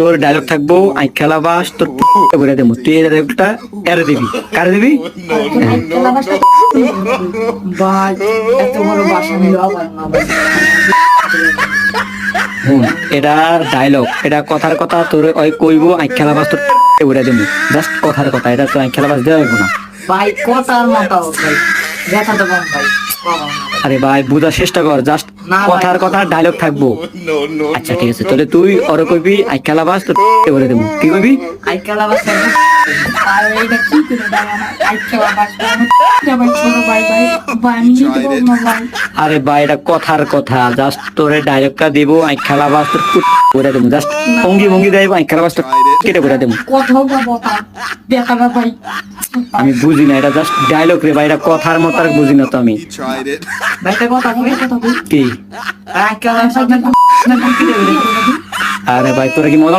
তোর ডায়লগ থাকবো আই খেলাবাস তোর করে দেবো, তুই এই ডায়লগটা এর দিবি, কার দিবি? ভাই এত বড় বাসা নিল আবার না ভাই। হুম, এটা ডায়লগ, এটা কথার কথা, তোর ওই কইবো আই খেলাবাস তোর করে দেবো, জাস্ট কথার কথা, এটা তো আই খেলাবাস দেওয়া হইব না। ভাই কথার মতো ভাই ব্যথা দেবো ভাই। আরে ভাই বুঝার চেষ্টা কর, জাস্ট না ভাই। কথার কথা ডায়লগ থাকবো। আচ্ছা ঠিক আছে, তাহলে তুই ওরে কইবি আই খেলাবাস তোর করে দেবো, কি কইবি? আই খেলা বাসা আর এইটা কি করে দাও না আই খেলা বাসা ভাই ছোট ভাই ভাই ভাই আমি নিতে পারবো না ভাই। আরে ভাই এটা কথার কথা, জাস্ট তোরে ডায়লগটা দিব আই খেলাবাস তোর করে দেবো, জাস্ট ভঙ্গি ভঙ্গি দেব আই খেলাবাস তোর কেটে করে দেবো। কোথাও পাবো না ব্যথাটা ভাই। আমি বুঝি না, এটা জাস্ট ডায়লগ রে ভাই, এটা কথার মতো আর বুঝি না তো আমি। He tried it. ভাইটা কথা কই কথা কই কি আই খেলা বাসা আরে ভাই তোরা কি মজা